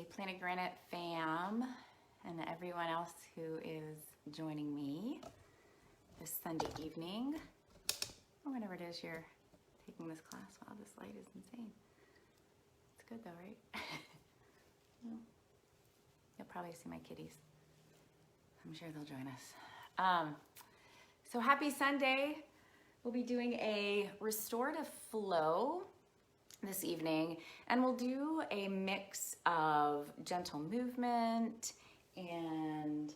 Hey, Planet Granite fam, and everyone else who is joining me this Sunday evening, or whenever it is you're taking this class. Wow, this light is insane. It's good though, right? You'll probably see my kitties. I'm sure they'll join us. So happy Sunday. We'll be doing a restorative flow this evening, and we'll do a mix of gentle movement and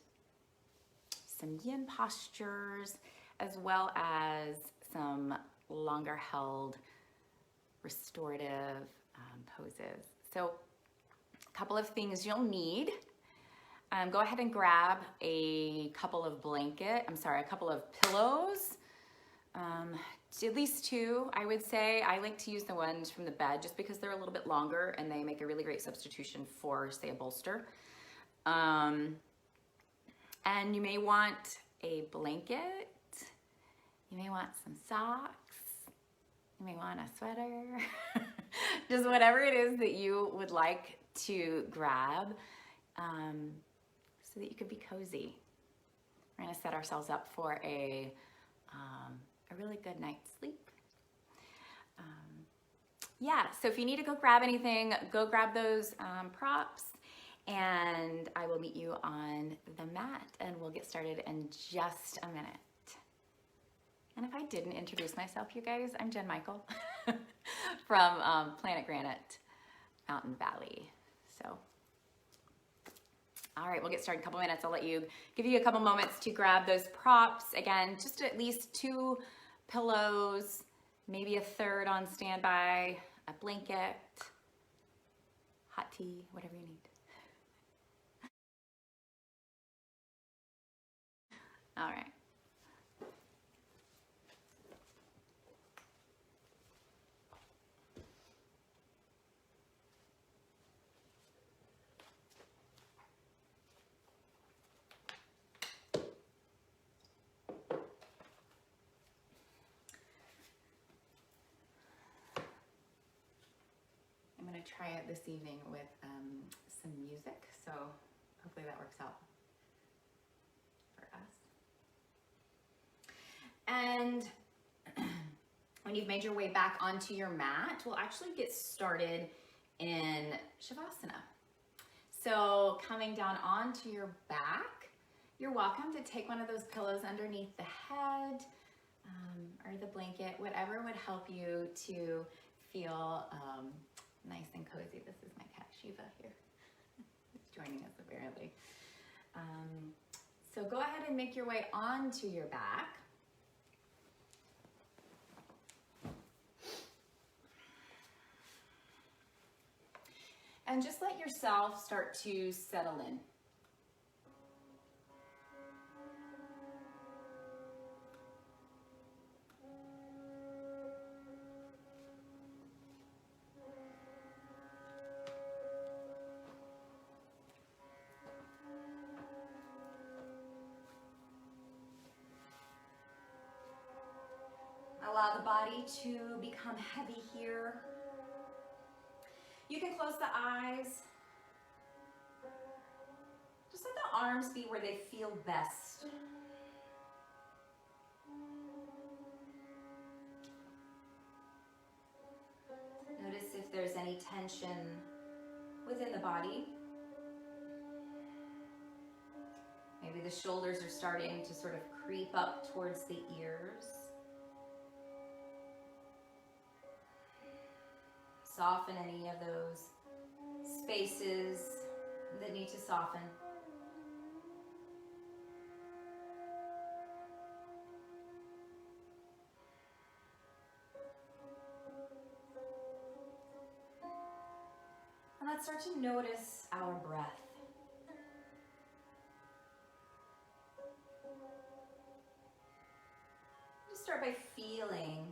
some yin postures, as well as some longer held restorative poses. So a couple of things you'll need. Go ahead and grab a couple of pillows. At least two, I would say. I like to use the ones from the bed just because they're a little bit longer and they make a really great substitution for, say, a bolster. And you may want a blanket. You may want some socks. You may want a sweater. Just whatever it is that you would like to grab so that you could be cozy. We're gonna set ourselves up for a really good night's sleep. So if you need to go grab anything, go grab those props, and I will meet you on the mat, and we'll get started in just a minute. And if I didn't introduce myself, you guys, I'm Jen Michael from Planet Granite, Mountain Valley. So, all right, we'll get started in a couple minutes. I'll give you a couple moments to grab those props. Again, just at least 2 pillows, maybe a third on standby, a blanket, hot tea, whatever you need. All right. I'm going to try it this evening with some music, so hopefully that works out for us. And when you've made your way back onto your mat, we'll actually get started in Shavasana. So coming down onto your back, you're welcome to take one of those pillows underneath the head or the blanket, whatever would help you to feel nice and cozy. This is my cat Shiva here. He's joining us apparently. So go ahead and make your way onto your back. And just let yourself start to settle in. Allow the body to become heavy here. You can close the eyes. Just let the arms be where they feel best. Notice if there's any tension within the body. Maybe the shoulders are starting to sort of creep up towards the ears. Soften any of those spaces that need to soften. And let's start to notice our breath. Just start by feeling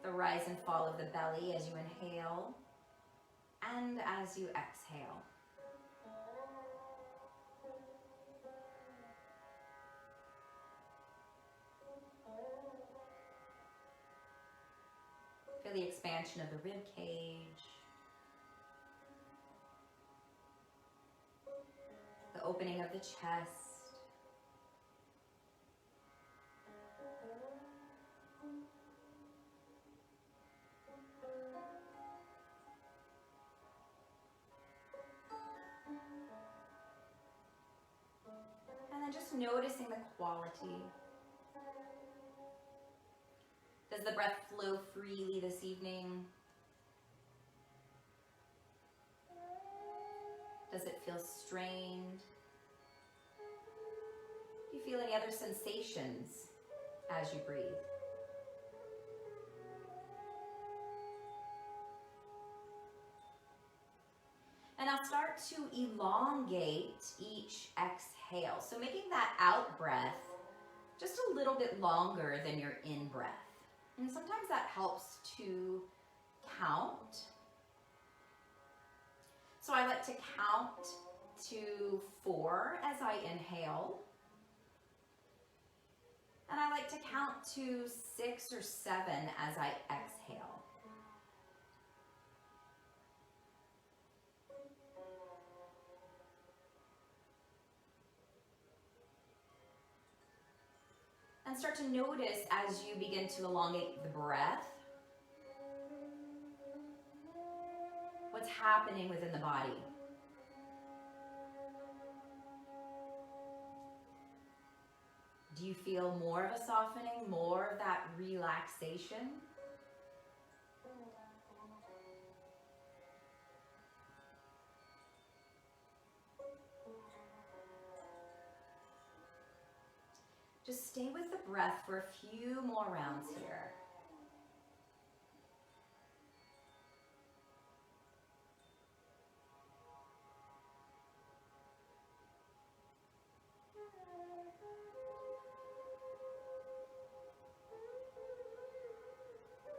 the rise and fall of the belly as you inhale and as you exhale. Feel the expansion of the rib cage. the opening of the chest. And then just noticing the quality. Does the breath flow freely this evening? Does it feel strained? Do you feel any other sensations as you breathe? And I'll start to elongate each exhale. So making that out breath just a little bit longer than your in breath. And sometimes that helps to count. So I like to count to 4 as I inhale. And I like to count to 6 or 7 as I exhale. And start to notice as you begin to elongate the breath, what's happening within the body. Do you feel more of a softening, more of that relaxation? Just stay with the breath for a few more rounds here.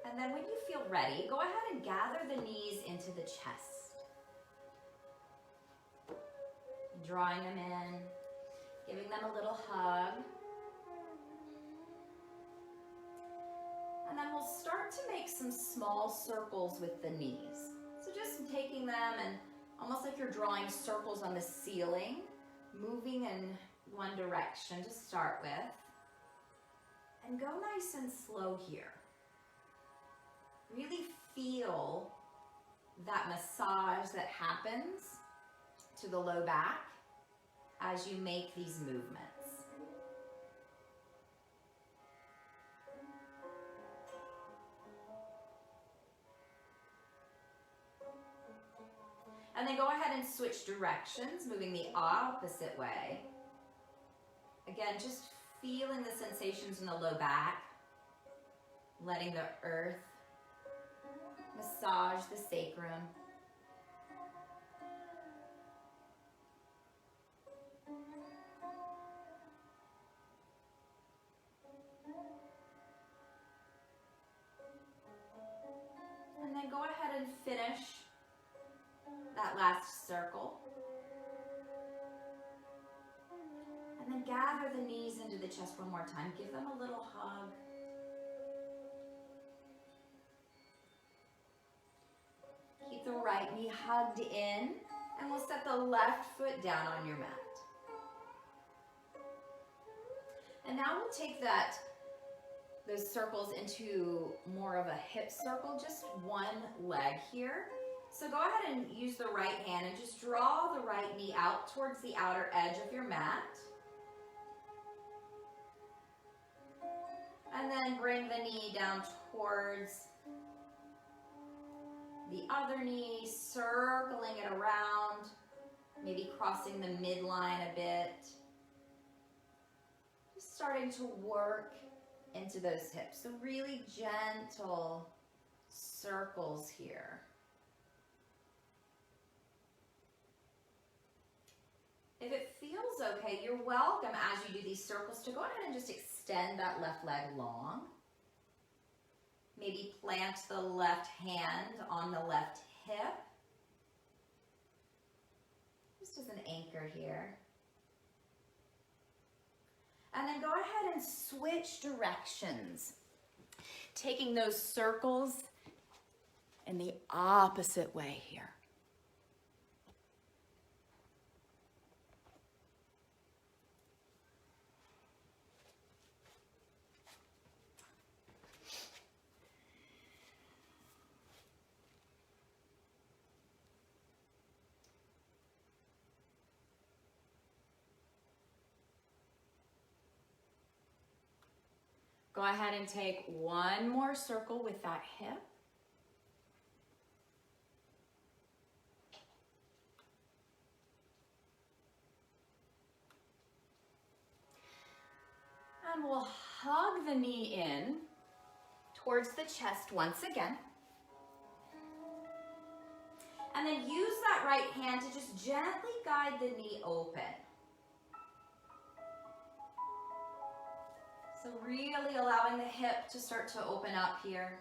And then when you feel ready, go ahead and gather the knees into the chest. Drawing them in, giving them a little hug. And then we'll start to make some small circles with the knees. So just taking them and almost like you're drawing circles on the ceiling, moving in one direction to start with. And go nice and slow here. Really feel that massage that happens to the low back as you make these movements. And then go ahead and switch directions, moving the opposite way. Again, just feeling the sensations in the low back, letting the earth massage the sacrum. And then go ahead and finish that last circle. And then gather the knees into the chest one more time. Give them a little hug. Keep the right knee hugged in, and we'll set the left foot down on your mat. And now we'll take those circles into more of a hip circle, just one leg here. So go ahead and use the right hand and just draw the right knee out towards the outer edge of your mat. And then bring the knee down towards the other knee, circling it around, maybe crossing the midline a bit. Just starting to work into those hips. So really gentle circles here. If it feels okay, you're welcome as you do these circles to go ahead and just extend that left leg long. Maybe plant the left hand on the left hip. Just as an anchor here. And then go ahead and switch directions. Taking those circles in the opposite way here. Go ahead and take one more circle with that hip. And we'll hug the knee in towards the chest once again. And then use that right hand to just gently guide the knee open. So really allowing the hip to start to open up here.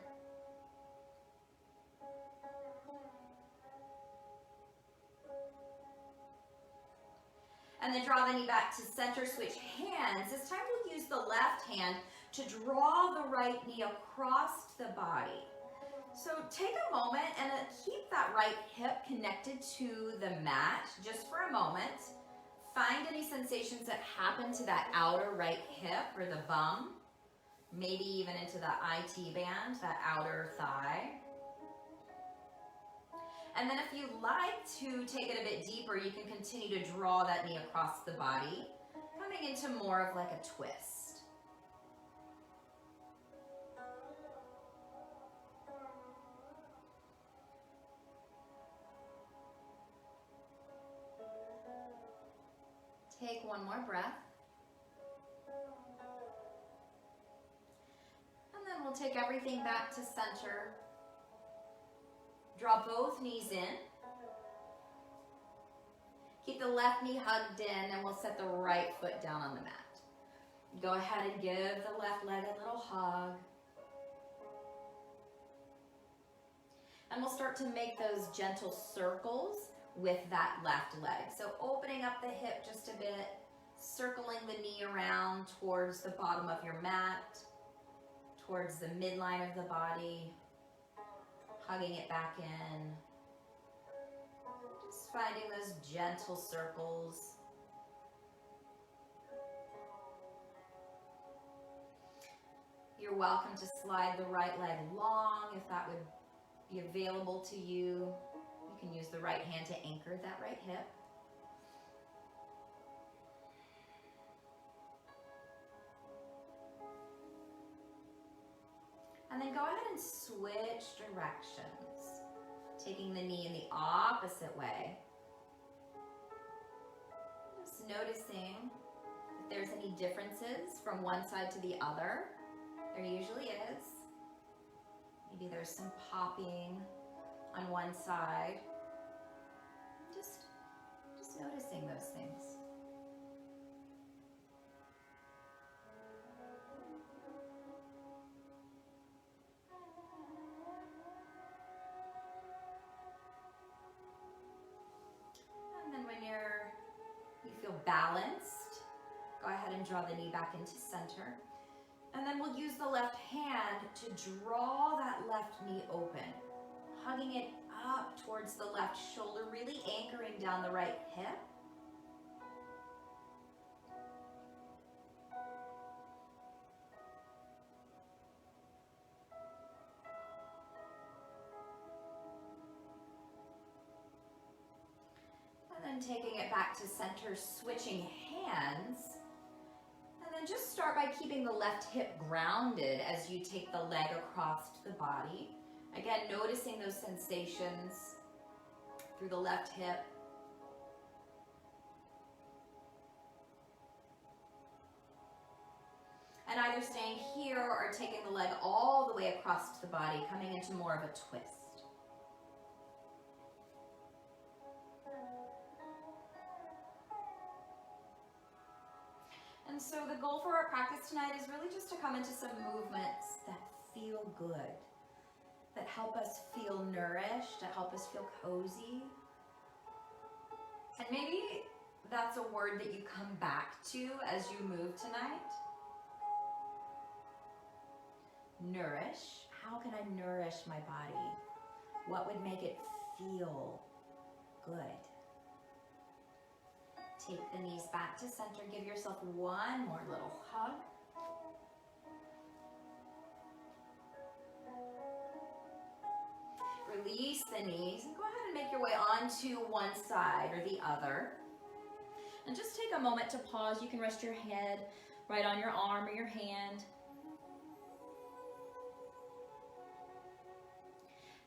And then draw the knee back to center, switch hands. This time we'll use the left hand to draw the right knee across the body. So take a moment and keep that right hip connected to the mat just for a moment. Find any sensations that happen to that outer right hip or the bum, maybe even into the IT band, that outer thigh. And then if you like to take it a bit deeper, you can continue to draw that knee across the body, coming into more of like a twist. Take one more breath. And then we'll take everything back to center. Draw both knees in. Keep the left knee hugged in, and we'll set the right foot down on the mat. Go ahead and give the left leg a little hug. And we'll start to make those gentle circles with that left leg. So opening up the hip just a bit, circling the knee around towards the bottom of your mat, towards the midline of the body, hugging it back in. Just finding those gentle circles. You're welcome to slide the right leg long if that would be available to you. You can use the right hand to anchor that right hip. And then go ahead and switch directions, taking the knee in the opposite way. Just noticing if there's any differences from one side to the other. There usually is. Maybe there's some popping on one side. Just noticing those things. And then when you feel balanced, go ahead and draw the knee back into center. And then we'll use the left hand to draw that left knee open, hugging it up towards the left shoulder, really anchoring down the right hip. And then taking it back to center, switching hands. And then just start by keeping the left hip grounded as you take the leg across the body. Again, noticing those sensations through the left hip. And either staying here or taking the leg all the way across the body, coming into more of a twist. And so the goal for our practice tonight is really just to come into some movements that feel good, that help us feel nourished, that help us feel cozy. And maybe that's a word that you come back to as you move tonight. Nourish. How can I nourish my body? What would make it feel good? Take the knees back to center. Give yourself one more little hug. Release the knees and go ahead and make your way onto one side or the other. And just take a moment to pause. You can rest your head right on your arm or your hand.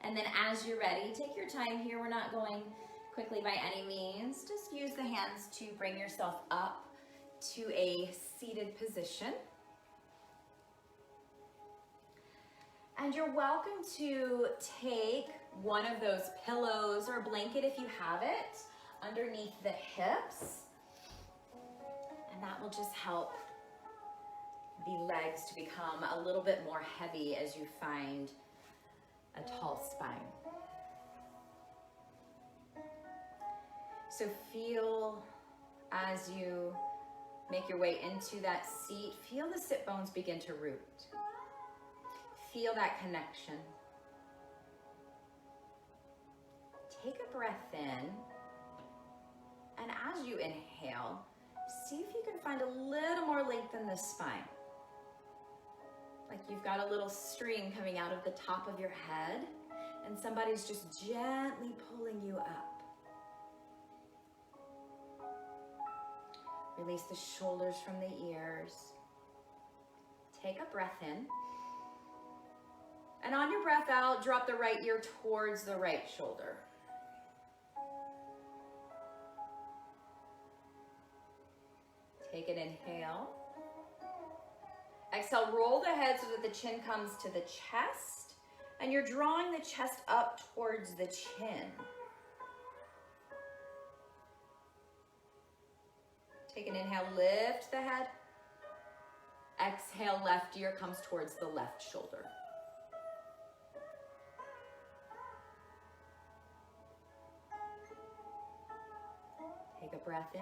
And then as you're ready, take your time here. We're not going quickly by any means. Just use the hands to bring yourself up to a seated position. And you're welcome to take one of those pillows or a blanket if you have it underneath the hips. And that will just help the legs to become a little bit more heavy as you find a tall spine. So feel as you make your way into that seat, feel the sit bones begin to root. Feel that connection. Take a breath in, and as you inhale, see if you can find a little more length in the spine. Like you've got a little string coming out of the top of your head, and somebody's just gently pulling you up. Release the shoulders from the ears. Take a breath in. And on your breath out, drop the right ear towards the right shoulder. Take an inhale. Exhale, roll the head so that the chin comes to the chest, and you're drawing the chest up towards the chin. Take an inhale, lift the head. Exhale, left ear comes towards the left shoulder. Take a breath in.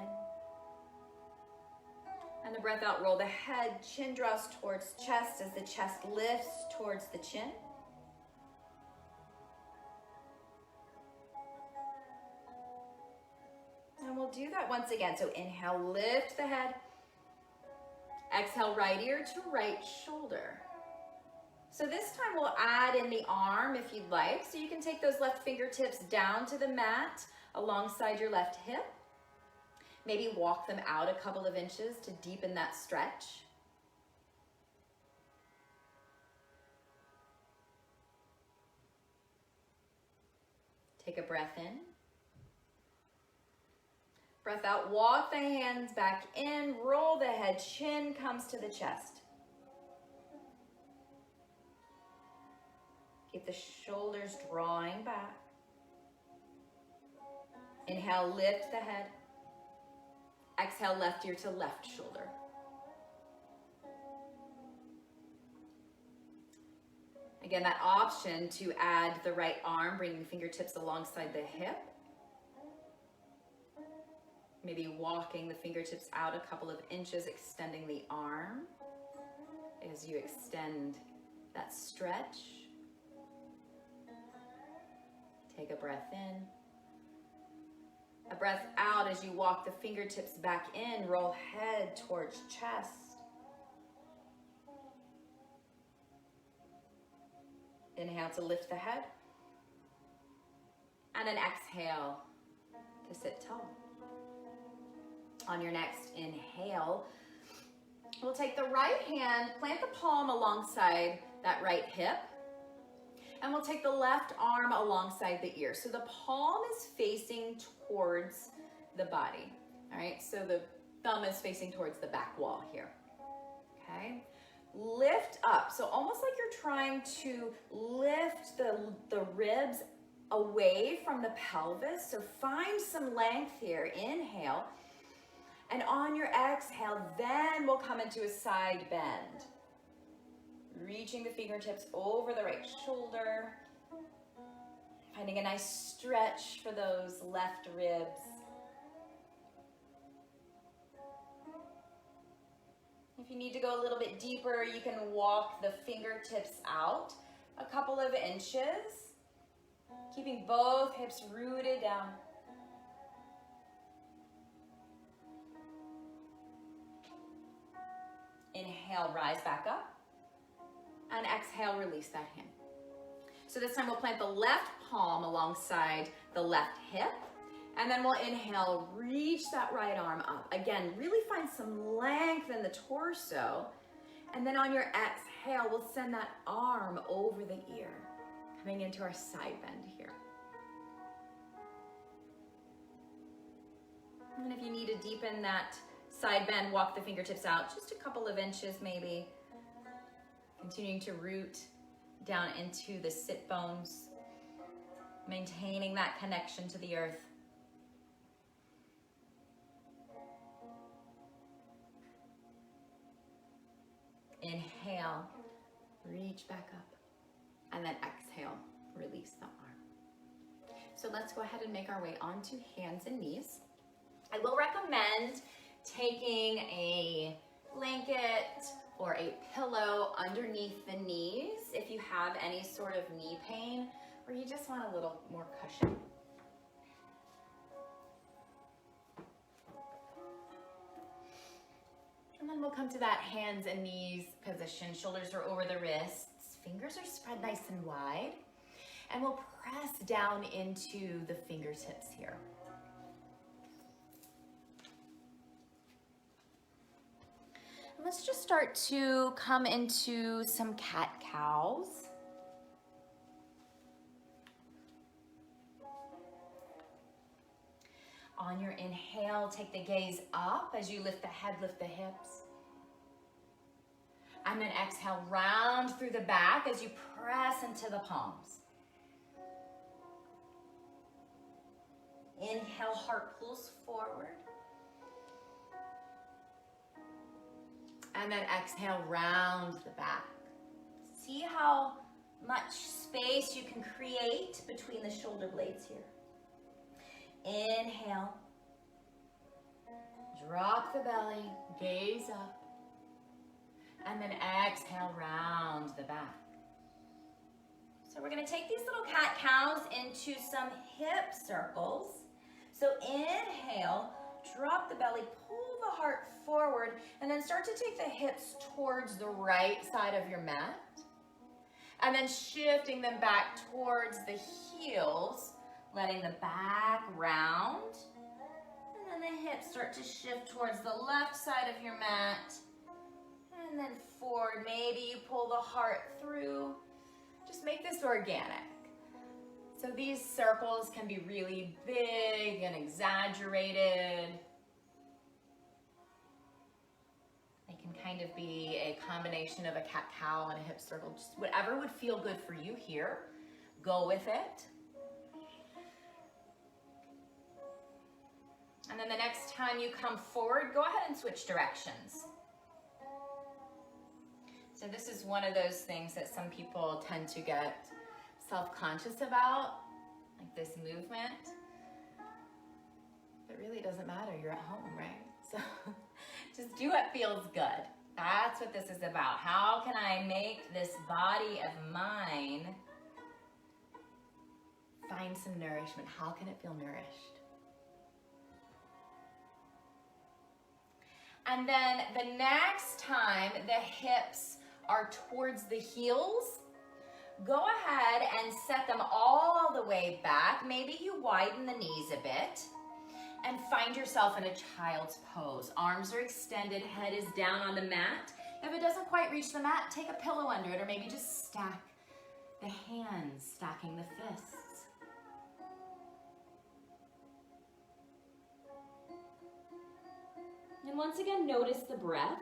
And the breath out, roll the head, chin draws towards chest as the chest lifts towards the chin. And we'll do that once again. So inhale, lift the head. Exhale, right ear to right shoulder. So this time we'll add in the arm if you'd like. So you can take those left fingertips down to the mat alongside your left hip. Maybe walk them out a couple of inches to deepen that stretch. Take a breath in. Breath out, walk the hands back in, roll the head, chin comes to the chest. Keep the shoulders drawing back. Inhale, lift the head. Exhale, left ear to left shoulder. Again, that option to add the right arm, bringing fingertips alongside the hip. Maybe walking the fingertips out a couple of inches, extending the arm as you extend that stretch. Take a breath in. A breath out as you walk the fingertips back in, roll head towards chest. Inhale to lift the head. And an exhale to sit tall. On your next inhale, we'll take the right hand, plant the palm alongside that right hip, and we'll take the left arm alongside the ear. So the palm is facing towards the body, all right? So the thumb is facing towards the back wall here, okay? Lift up, so almost like you're trying to lift the ribs away from the pelvis. So find some length here, inhale. And on your exhale, then we'll come into a side bend. Reaching the fingertips over the right shoulder. Finding a nice stretch for those left ribs. If you need to go a little bit deeper, you can walk the fingertips out a couple of inches. Keeping both hips rooted down. Inhale, rise back up. And exhale, release that hand. So this time we'll plant the left palm alongside the left hip. And then we'll inhale, reach that right arm up. Again, really find some length in the torso. And then on your exhale, we'll send that arm over the ear. Coming into our side bend here. And if you need to deepen that side bend, walk the fingertips out just a couple of inches maybe. Continuing to root down into the sit bones, maintaining that connection to the earth. Inhale, reach back up, and then exhale, release the arm. So let's go ahead and make our way onto hands and knees. I will recommend taking a blanket or a pillow underneath the knees if you have any sort of knee pain or you just want a little more cushion. And then we'll come to that hands and knees position. Shoulders are over the wrists. Fingers are spread nice and wide. And we'll press down into the fingertips here. And let's just start to come into some cat-cows. On your inhale, take the gaze up as you lift the head, lift the hips. And then exhale, round through the back as you press into the palms. Inhale, heart pulls forward. And then exhale, round the back. See how much space you can create between the shoulder blades here. Inhale, drop the belly, gaze up, and then exhale, round the back. So we're gonna take these little cat-cows into some hip circles. So inhale, drop the belly, pull the heart forward, and then start to take the hips towards the right side of your mat. And then shifting them back towards the heels, letting the back round. And then the hips start to shift towards the left side of your mat. And then forward. Maybe you pull the heart through. Just make this organic. So these circles can be really big and exaggerated. They can kind of be a combination of a cat-cow and a hip circle. Just whatever would feel good for you here, go with it. And then the next time you come forward, go ahead and switch directions. So this is one of those things that some people tend to get self-conscious about, like this movement. It really doesn't matter, you're at home, right? So just do what feels good. That's what this is about. How can I make this body of mine find some nourishment? How can it feel nourished? And then the next time the hips are towards the heels, go ahead and set them all the way back. Maybe you widen the knees a bit and find yourself in a child's pose. Arms are extended, head is down on the mat. If it doesn't quite reach the mat, take a pillow under it, or maybe just stack the hands, stacking the fists. And once again, notice the breath.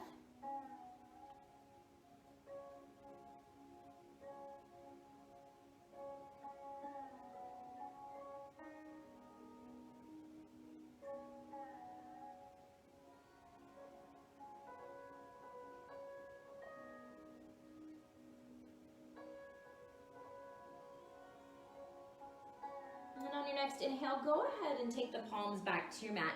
And then on your next inhale, go ahead and take the palms back to your mat.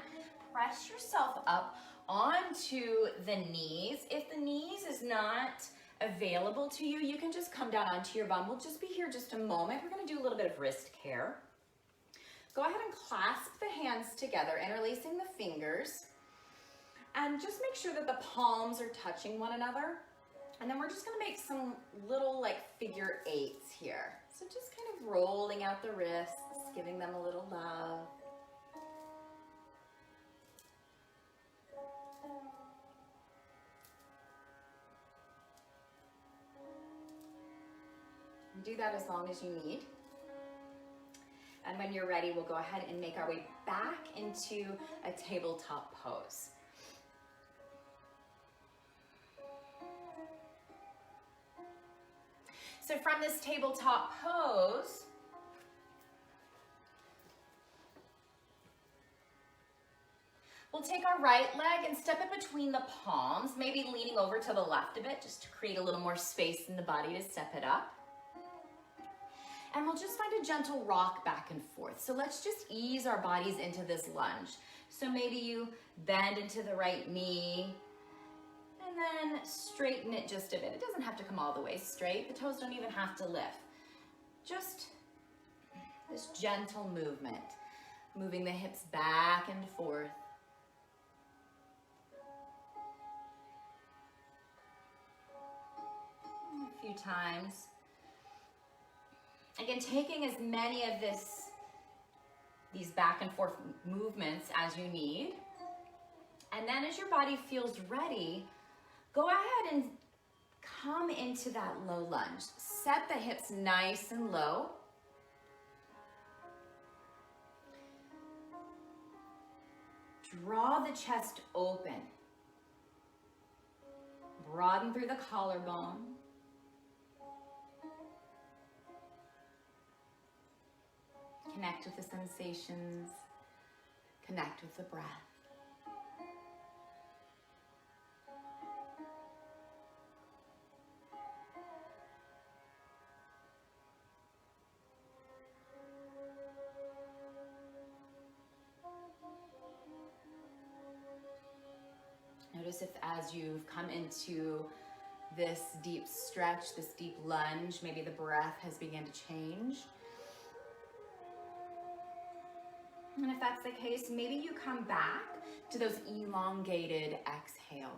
Press yourself up onto the knees. If the knees is not available to you, you can just come down onto your bum. We'll just be here just a moment. We're going to do a little bit of wrist care. Go ahead and clasp the hands together, interlacing the fingers. And just make sure that the palms are touching one another. And then we're just going to make some little like figure eights here. So just kind of rolling out the wrists, giving them a little love. Do that as long as you need. And when you're ready, we'll go ahead and make our way back into a tabletop pose. So from this tabletop pose, we'll take our right leg and step it between the palms, maybe leaning over to the left a bit just to create a little more space in the body to step it up. And we'll just find a gentle rock back and forth. So let's just ease our bodies into this lunge. So maybe you bend into the right knee and then straighten it just a bit. It doesn't have to come all the way straight. The toes don't even have to lift. Just this gentle movement, moving the hips back and forth. A few times. Again, taking as many of these back and forth movements as you need. And then as your body feels ready, go ahead and come into that low lunge. Set the hips nice and low. Draw the chest open. Broaden through the collarbone. Connect with the sensations, connect with the breath. Notice if as you've come into this deep stretch, this deep lunge, maybe the breath has begun to change. And if that's the case, maybe you come back to those elongated exhales.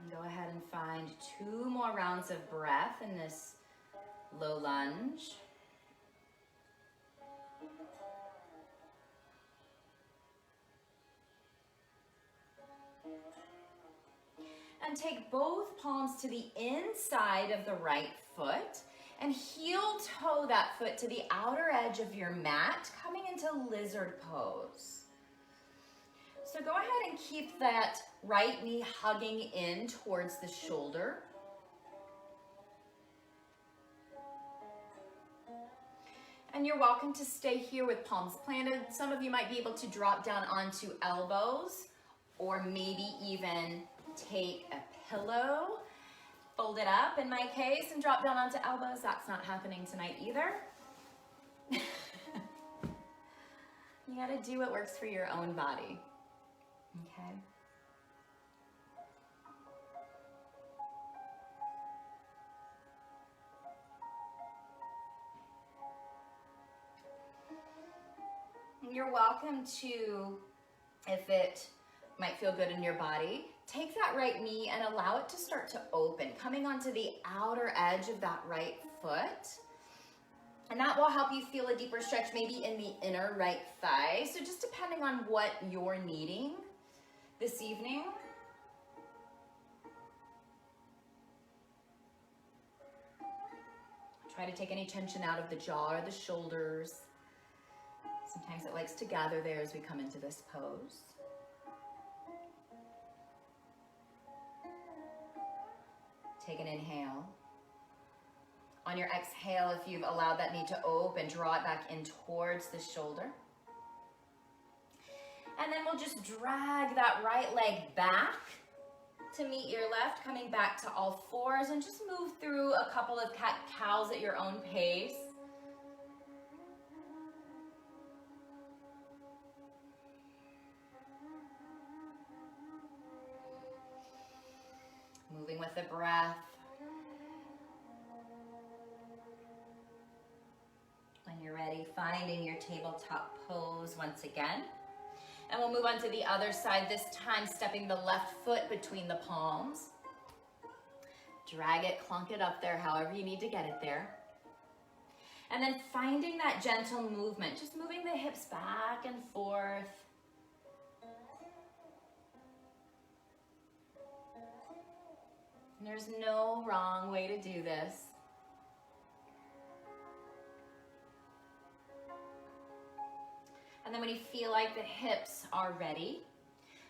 And go ahead and find 2 more rounds of breath in this low lunge. And take both palms to the inside of the right foot and heel toe that foot to the outer edge of your mat, coming into lizard pose. So go ahead and keep that right knee hugging in towards the shoulder. And you're welcome to stay here with palms planted. Some of you might be able to drop down onto elbows, or maybe even take a pillow, fold it up in my case, and drop down onto elbows. That's not happening tonight either. You gotta do what works for your own body, okay? You're welcome to, if it might feel good in your body, take that right knee and allow it to start to open, coming onto the outer edge of that right foot. And that will help you feel a deeper stretch, maybe in the inner right thigh. So just depending on what you're needing this evening. Try to take any tension out of the jaw or the shoulders. Sometimes it likes to gather there as we come into this pose. Take an inhale. On your exhale, if you've allowed that knee to open, draw it back in towards the shoulder. And then we'll just drag that right leg back to meet your left, coming back to all fours, and just move through a couple of cat-cows at your own pace. Moving with the breath. When you're ready, finding your tabletop pose once again. And we'll move on to the other side, this time stepping the left foot between the palms. Drag it, clunk it up there, however you need to get it there. And then finding that gentle movement, just moving the hips back and forth. And there's no wrong way to do this. And then when you feel like the hips are ready,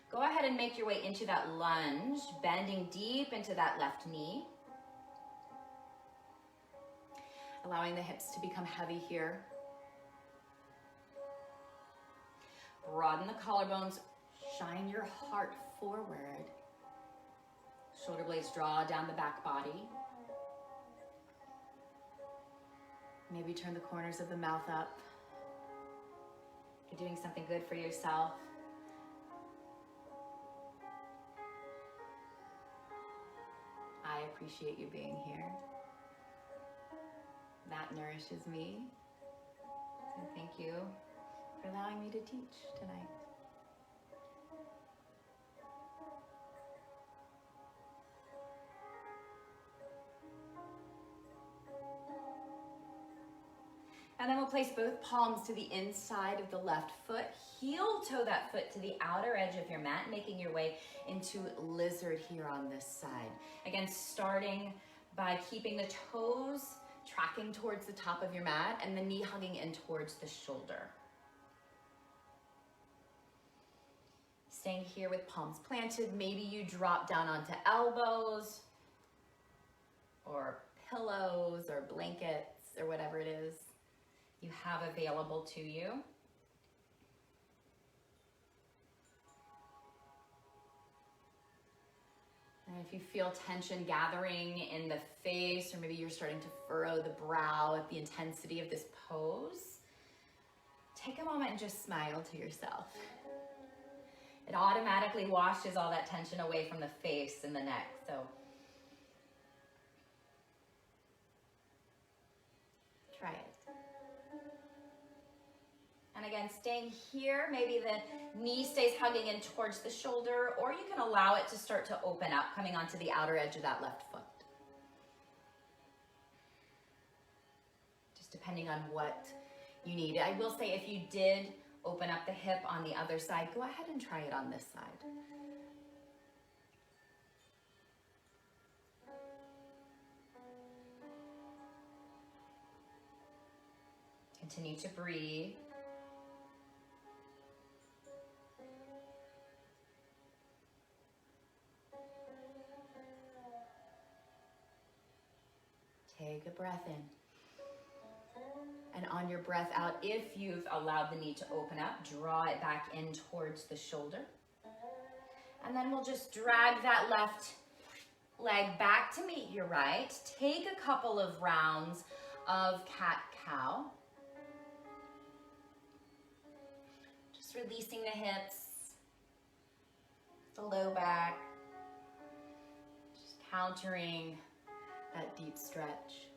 go ahead and make your way into that lunge, bending deep into that left knee. Allowing the hips to become heavy here. Broaden the collarbones, shine your heart forward. Shoulder blades draw down the back body. Maybe turn the corners of the mouth up. You're doing something good for yourself. I appreciate you being here. That nourishes me. So thank you for allowing me to teach tonight. And then we'll place both palms to the inside of the left foot. Heel toe that foot to the outer edge of your mat, making your way into lizard here on this side. Again, starting by keeping the toes tracking towards the top of your mat and the knee hugging in towards the shoulder. Staying here with palms planted. Maybe you drop down onto elbows or pillows or blankets or whatever it is you have available to you. And if you feel tension gathering in the face, or maybe you're starting to furrow the brow at the intensity of this pose, take a moment and just smile to yourself. It automatically washes all that tension away from the face and the neck. So try it. And again, staying here, maybe the knee stays hugging in towards the shoulder, or you can allow it to start to open up, coming onto the outer edge of that left foot. Just depending on what you need. I will say, if you did open up the hip on the other side, go ahead and try it on this side. Continue to breathe. Take a breath in. And on your breath out, if you've allowed the knee to open up, draw it back in towards the shoulder. And then we'll just drag that left leg back to meet your right. Take a couple of rounds of cat-cow. Just releasing the hips, the low back, just countering that deep stretch.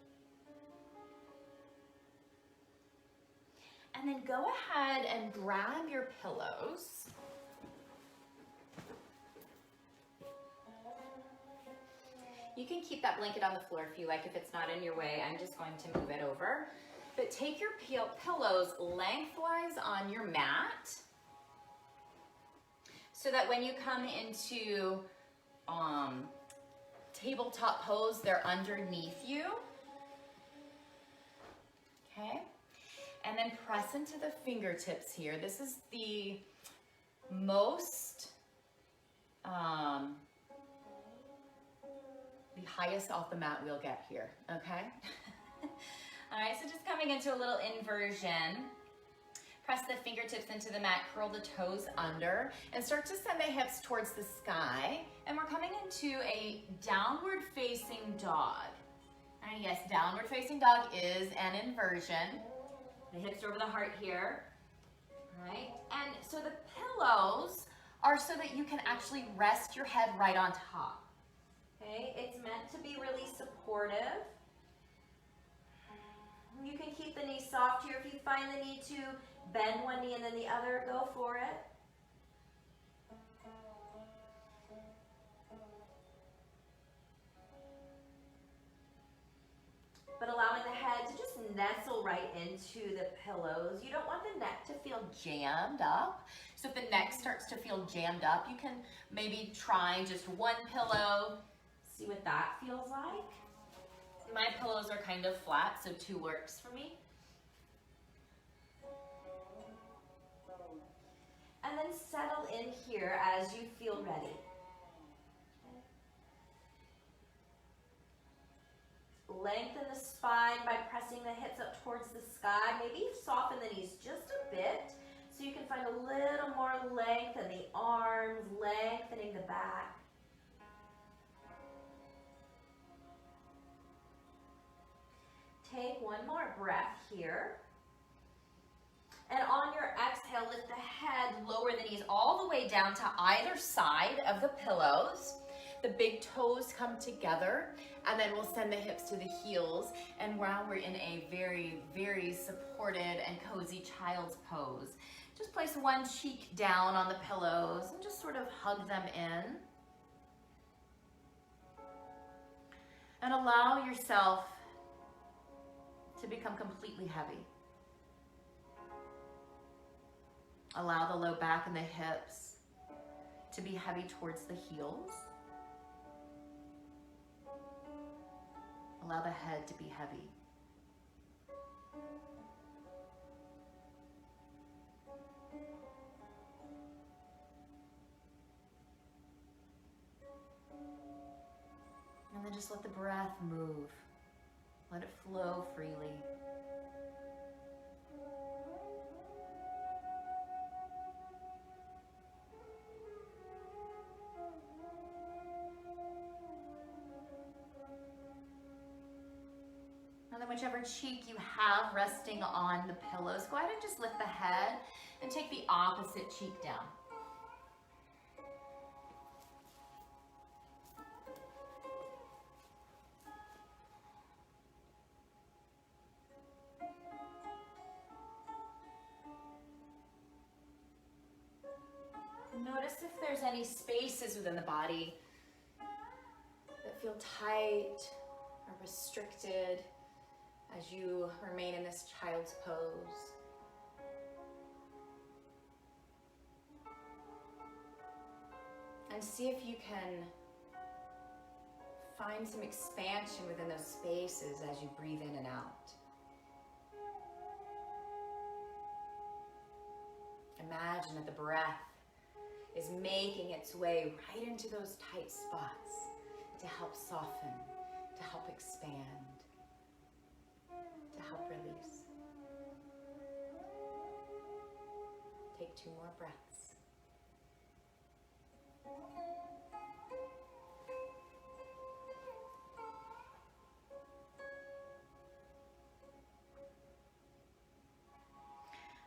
And then go ahead and grab your pillows. You can keep that blanket on the floor if you like, if it's not in your way. I'm just going to move it over. But take your pillows lengthwise on your mat so that when you come into tabletop pose, they're underneath you. Okay? And then press into the fingertips here. This is the most, the highest off the mat we'll get here, okay? All right, so just coming into a little inversion. Press the fingertips into the mat, curl the toes under, and start to send the hips towards the sky. And we're coming into a downward facing dog. And yes, downward facing dog is an inversion. The hips are over the heart here, right? And so the pillows are so that you can actually rest your head right on top, okay? It's meant to be really supportive. You can keep the knee soft here. If you find the need to bend one knee and then the other, go for it. But allowing the head to just nestle right into the pillows. You don't want the neck to feel jammed up. So if the neck starts to feel jammed up, you can maybe try just one pillow, See what that feels like. My pillows are kind of flat, so 2 works for me. And then settle in here as you feel ready. Lengthen the spine by pressing the hips up towards the sky. Maybe soften the knees just a bit so you can find a little more length in the arms, lengthening the back. Take one more breath here. And on your exhale, lift the head, lower the knees all the way down to either side of the pillows. The big toes come together, and then we'll send the hips to the heels. And now we're in a very, very supported and cozy child's pose. Just place one cheek down on the pillows and just sort of hug them in. And allow yourself to become completely heavy. Allow the low back and the hips to be heavy towards the heels. Allow the head to be heavy. And then just let the breath move. Let it flow freely. And then whichever cheek you have resting on the pillows, go ahead and just lift the head and take the opposite cheek down. Notice if there's any spaces within the body that feel tight or restricted as you remain in this child's pose. And see if you can find some expansion within those spaces as you breathe in and out. Imagine that the breath is making its way right into those tight spots to help soften, to help expand, to help release. Take 2 more breaths.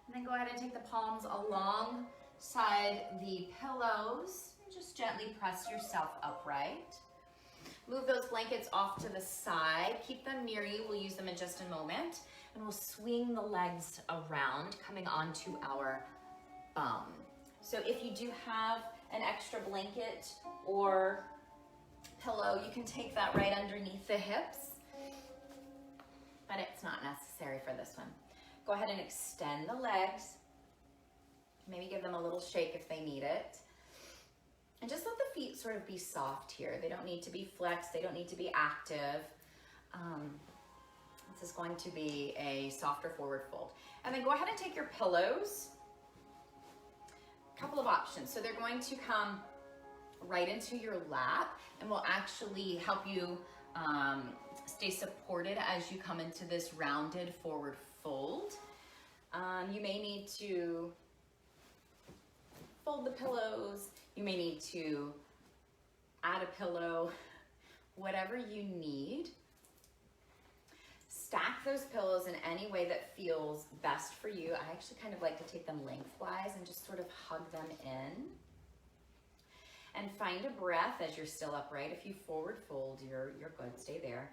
And then go ahead and take the palms alongside the pillows and just gently press yourself upright. Move those blankets off to the side. Keep them near you. We'll use them in just a moment. And we'll swing the legs around, coming onto our bum. So if you do have an extra blanket or pillow, you can take that right underneath the hips, but it's not necessary for this one. Go ahead and extend the legs. Maybe give them a little shake if they need it. And just let the feet sort of be soft here. They don't need to be flexed. They don't need to be active. This is going to be a softer forward fold. And then go ahead and take your pillows. A couple of options. So they're going to come right into your lap and will actually help you stay supported as you come into this rounded forward fold. You may need to fold the pillows. You may need to add a pillow, whatever you need. Stack those pillows in any way that feels best for you. I actually kind of like to take them lengthwise and just sort of hug them in. And find a breath as you're still upright. If you forward fold, you're good, stay there.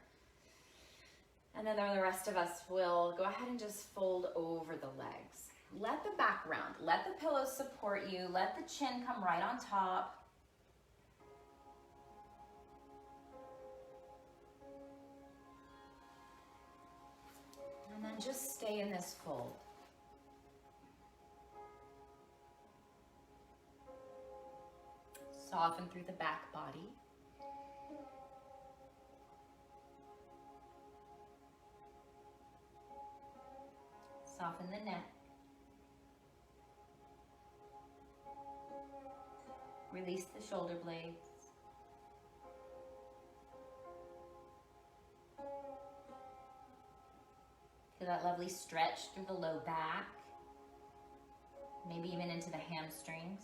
And then the rest of us will go ahead and just fold over the legs. Let the back round, let the pillows support you, let the chin come right on top. And then just stay in this fold. Soften through the back body. Soften the neck. Release the shoulder blades. Feel that lovely stretch through the low back, maybe even into the hamstrings.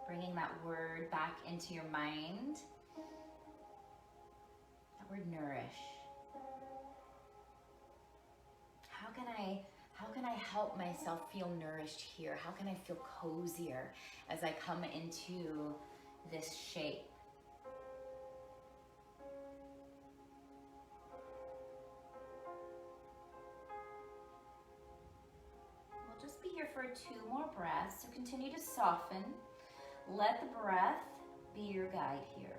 Bringing that word back into your mind. That word nourish. How can I help myself feel nourished here? How can I feel cozier as I come into this shape? We'll just be here for 2 more breaths. So continue to soften. Let the breath be your guide here.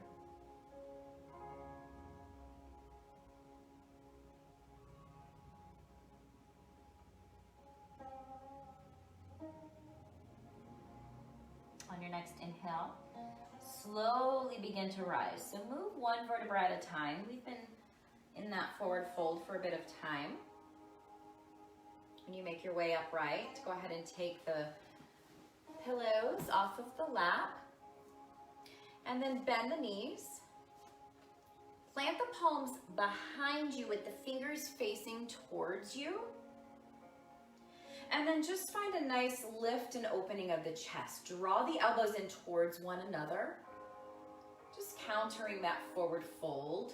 On your next inhale, slowly begin to rise. So move 1 vertebra at a time. We've been in that forward fold for a bit of time. When you make your way upright, go ahead and take the pillows off of the lap. And then bend the knees. Plant the palms behind you with the fingers facing towards you. And then just find a nice lift and opening of the chest. Draw the elbows in towards one another. Just countering that forward fold.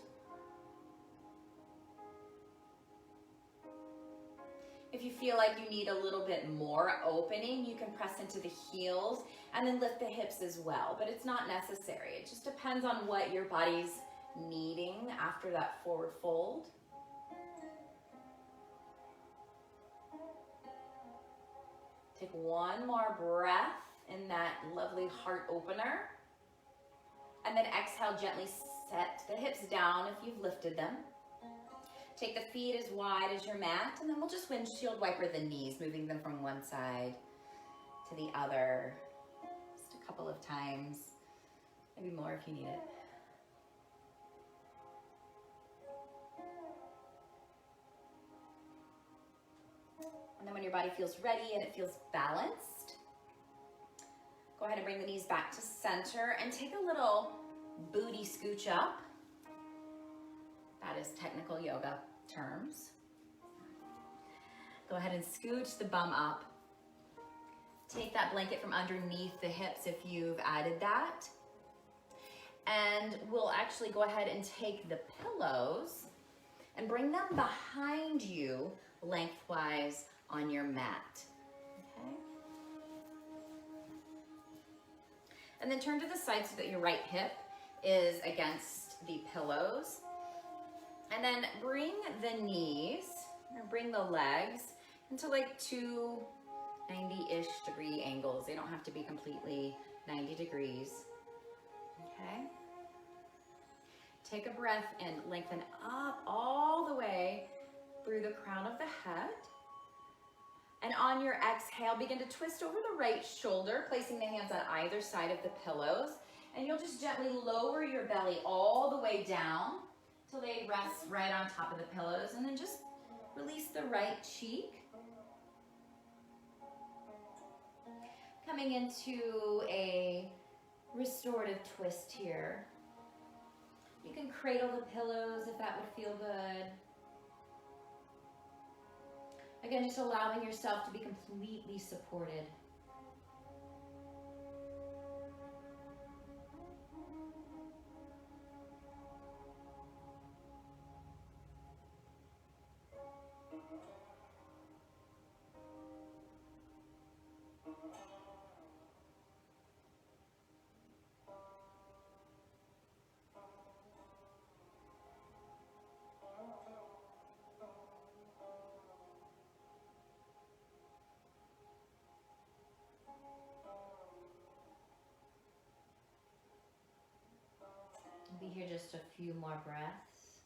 If you feel like you need a little bit more opening, you can press into the heels and then lift the hips as well, but it's not necessary. It just depends on what your body's needing after that forward fold. Take 1 more breath in that lovely heart opener. And then exhale, gently set the hips down if you've lifted them. Take the feet as wide as your mat, and then we'll just windshield wiper the knees, moving them from one side to the other. Just a couple of times, maybe more if you need it. And then when your body feels ready and it feels balanced, go ahead and bring the knees back to center and take a little booty scooch up. That is technical yoga terms. Go ahead and scooch the bum up. Take that blanket from underneath the hips if you've added that. And we'll actually go ahead and take the pillows and bring them behind you lengthwise on your mat. Okay? And then turn to the side so that your right hip is against the pillows. And then bring the knees, or bring the legs into like 2 90-ish degree angles. They don't have to be completely 90 degrees. Okay? Take a breath and lengthen up all the way through the crown of the head. And on your exhale, begin to twist over the right shoulder, placing the hands on either side of the pillows. And you'll just gently lower your belly all the way down till they rest right on top of the pillows. And then just release the right cheek. Coming into a restorative twist here. You can cradle the pillows if that would feel good. Again, just allowing yourself to be completely supported. Be here just a few more breaths.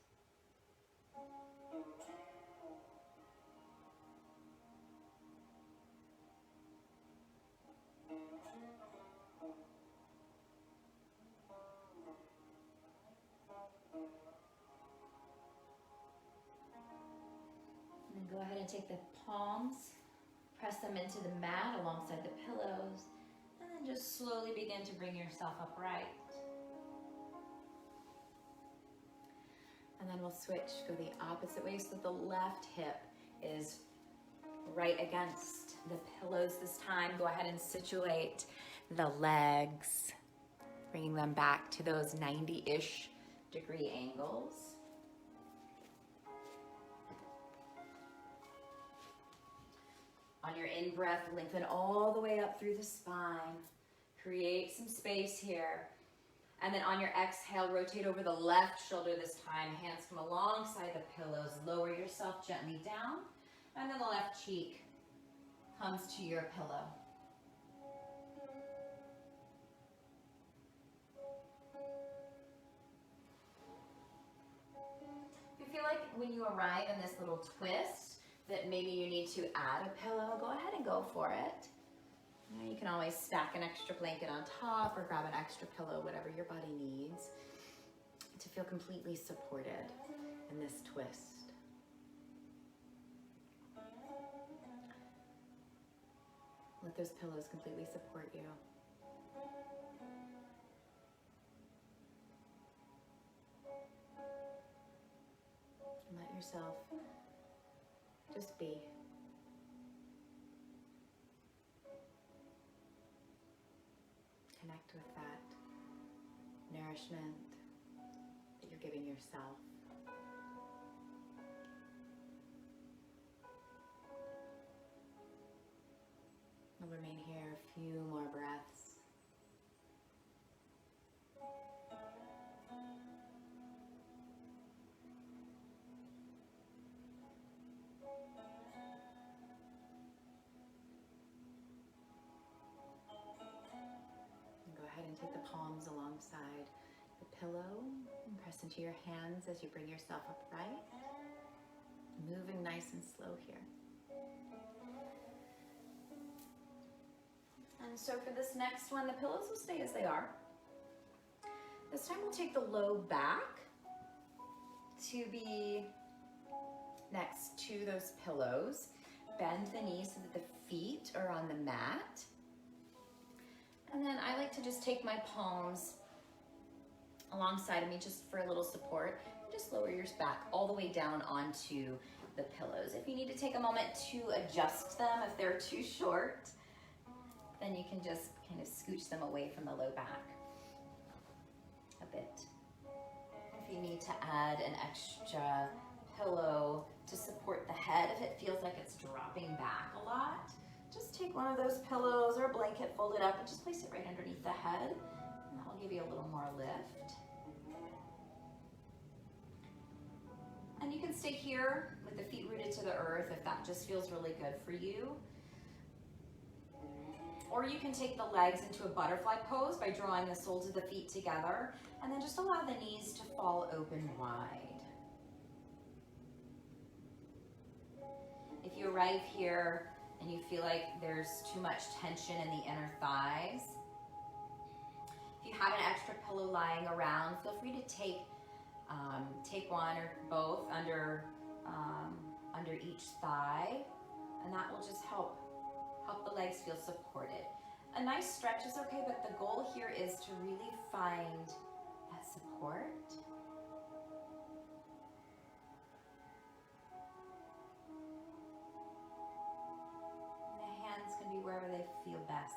Go ahead and take the palms, press them into the mat alongside the pillows, and then just slowly begin to bring yourself upright. And then we'll switch, go the opposite way, so the left hip is right against the pillows this time. Go ahead and situate the legs, bringing them back to those 90-ish degree angles. On your in-breath, lengthen all the way up through the spine. Create some space here. And then on your exhale, rotate over the left shoulder this time. Hands come alongside the pillows. Lower yourself gently down. And then the left cheek comes to your pillow. If you feel like when you arrive in this little twist that maybe you need to add a pillow, go ahead and go for it. You can always stack an extra blanket on top or grab an extra pillow, whatever your body needs to feel completely supported in this twist. Let those pillows completely support you. And let yourself just be. Connect with that nourishment that you're giving yourself. We'll remain here a few more breaths. Go ahead and take the palms alongside the pillow and press into your hands as you bring yourself upright. Moving nice and slow here. And so for this next one, the pillows will stay as they are. This time we'll take the low back to be next to those pillows. Bend the knees so that the feet are on the mat. And then I like to just take my palms alongside of me just for a little support. And just lower yours back all the way down onto the pillows. If you need to take a moment to adjust them, if they're too short, then you can just kind of scooch them away from the low back a bit. If you need to add an extra pillow to support the head, if it feels like it's dropping back a lot, just take one of those pillows or a blanket, fold it up, and just place it right underneath the head, and that will give you a little more lift. And you can stay here with the feet rooted to the earth if that just feels really good for you. Or you can take the legs into a butterfly pose by drawing the soles of the feet together, and then just allow the knees to fall open wide. If you arrive here and you feel like there's too much tension in the inner thighs, if you have an extra pillow lying around, feel free to take one or both under each thigh, and that will just help the legs feel supported. A nice stretch is okay, but the goal here is to really find that support. The hands can be wherever they feel best.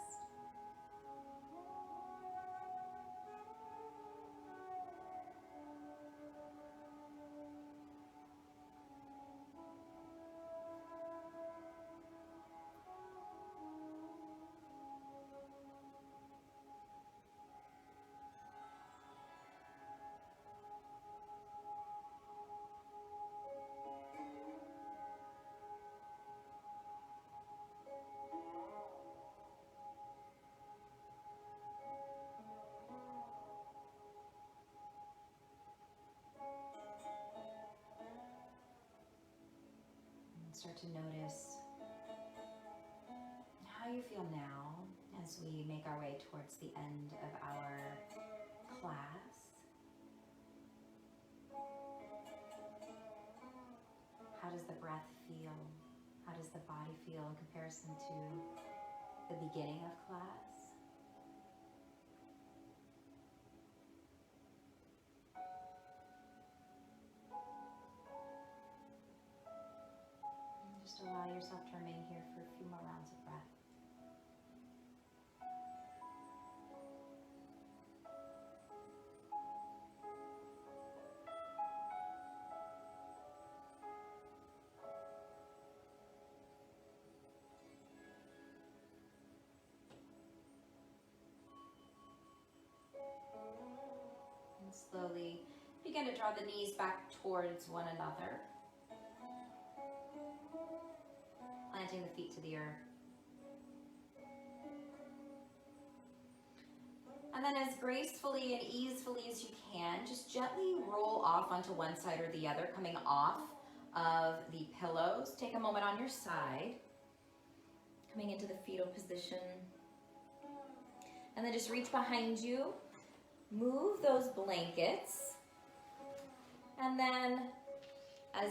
Start to notice how you feel now as we make our way towards the end of our class. How does the breath breath feel? How does the body feel in comparison to the beginning of class? And just allow yourself to remain here for a few more rounds of breath. Slowly begin to draw the knees back towards one another, planting the feet to the earth. And then as gracefully and easily as you can, just gently roll off onto one side or the other, coming off of the pillows. Take a moment on your side, coming into the fetal position. And then just reach behind you. Move those blankets, and then as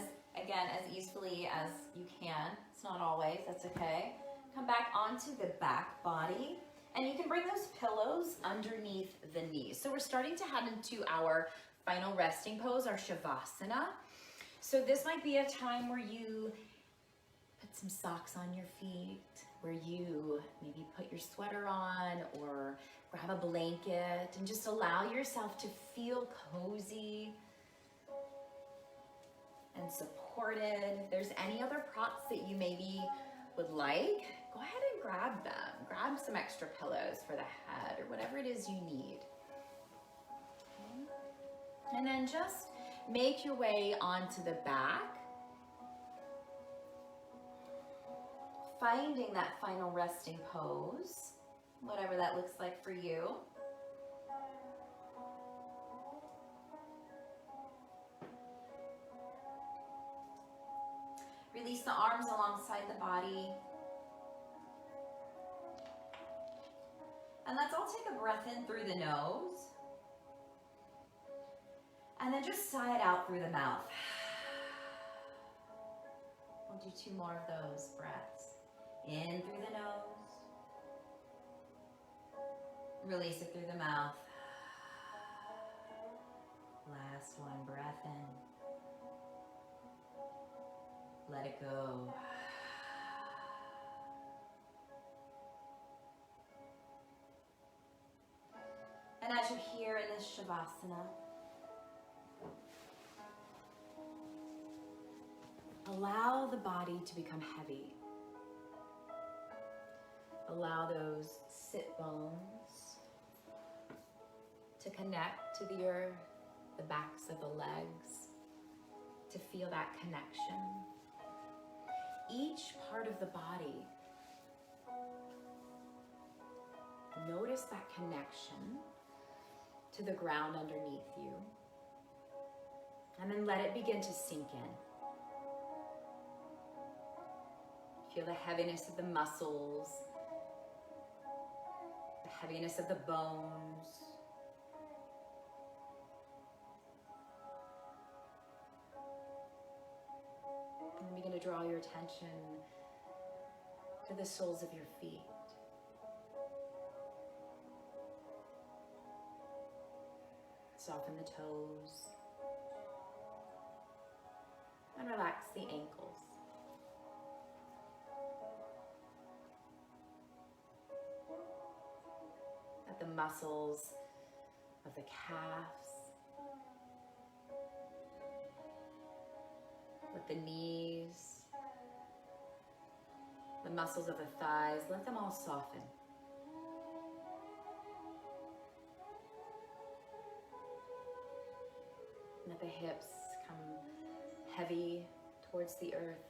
easily as you can, it's not always, that's okay, come back onto the back body, and you can bring those pillows underneath the knees. So we're starting to head into our final resting pose, our Shavasana. So this might be a time where you put some socks on your feet, where you maybe put your sweater on or grab a blanket and just allow yourself to feel cozy and supported. If there's any other props that you maybe would like, go ahead and grab them. Grab some extra pillows for the head or whatever it is you need. Okay. And then just make your way onto the back, finding that final resting pose, whatever that looks like for you. Release the arms alongside the body. And let's all take a breath in through the nose. And then just sigh it out through the mouth. We'll do 2 more of those breaths. In through the nose. Release it through the mouth. Last one, breath in. Let it go. And as you're here in this Shavasana, allow the body to become heavy. Allow those sit bones to connect to the earth, the backs of the legs, to feel that connection. Each part of the body, notice that connection to the ground underneath you. And then let it begin to sink in. Feel the heaviness of the muscles, the heaviness of the bones. And begin to draw your attention to the soles of your feet. Soften the toes. And relax the ankles. Let the muscles of the calves, with the knees, the muscles of the thighs, let them all soften. Let the hips come heavy towards the earth.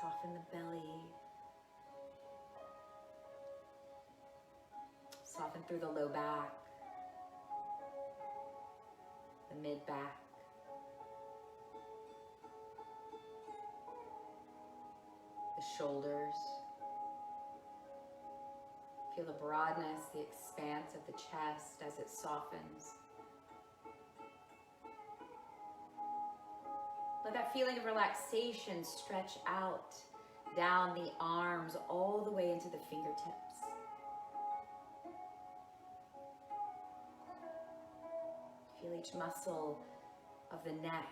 Soften the belly. Soften through the low back, the mid back. The shoulders, Feel the broadness, the expanse of the chest as it softens. Let that feeling of relaxation stretch out down the arms all the way into the fingertips. Feel each muscle of the neck,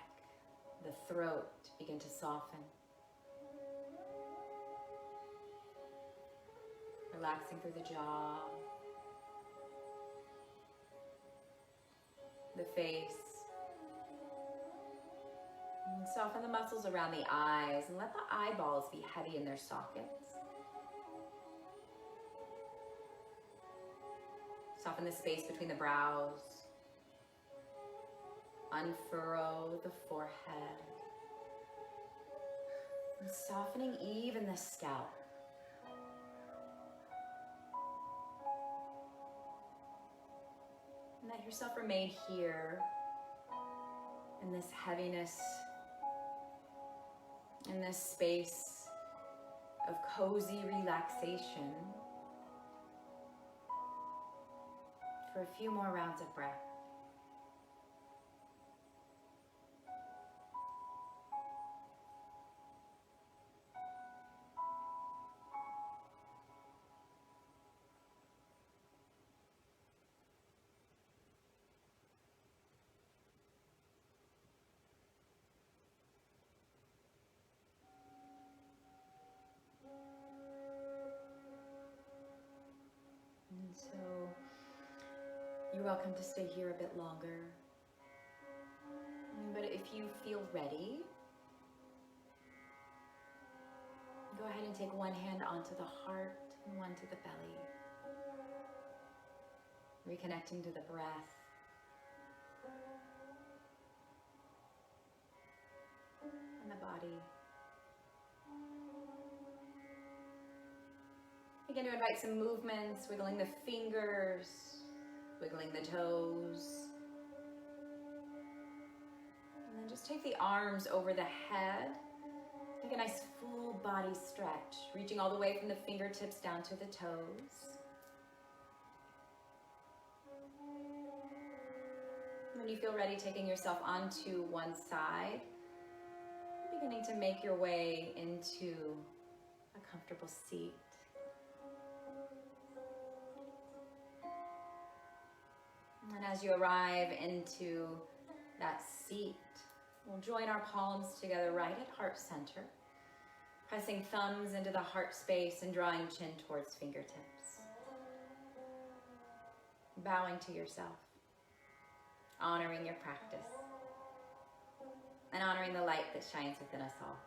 the throat begin to soften. Relaxing through the jaw, the face. And soften the muscles around the eyes and let the eyeballs be heavy in their sockets. Soften the space between the brows. Unfurrow the forehead. And softening even the scalp. And let yourself remain here in this heaviness, in this space of cozy relaxation for a few more rounds of breath. And so you're welcome to stay here a bit longer. But if you feel ready, go ahead and take one hand onto the heart and one to the belly. Reconnecting to the breath. And the body. Begin to invite some movements, wiggling the fingers, wiggling the toes. And then just take the arms over the head. Take a nice full body stretch, reaching all the way from the fingertips down to the toes. When you feel ready, taking yourself onto one side, beginning to make your way into a comfortable seat. And as you arrive into that seat, we'll join our palms together right at heart center, pressing thumbs into the heart space and drawing chin towards fingertips. Bowing to yourself, honoring your practice, and honoring the light that shines within us all.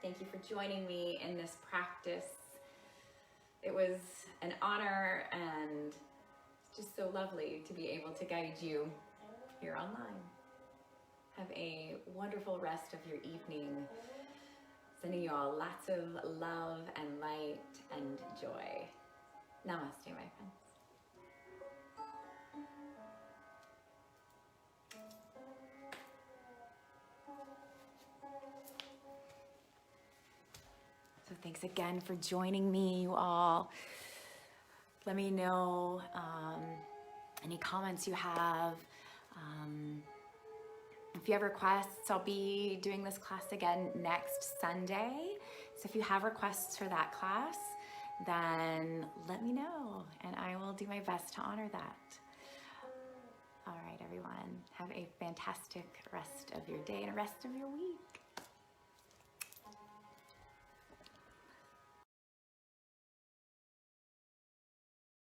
Thank you for joining me in this practice. It was an honor and it's just so lovely to be able to guide you here online. Have a wonderful rest of your evening. Sending you all lots of love and light and joy. Namaste, my friends. So thanks again for joining me, you all. Let me know any comments you have. If you have requests, I'll be doing this class again next Sunday. So if you have requests for that class, then let me know and I will do my best to honor that. All right, everyone, have a fantastic rest of your day and rest of your week.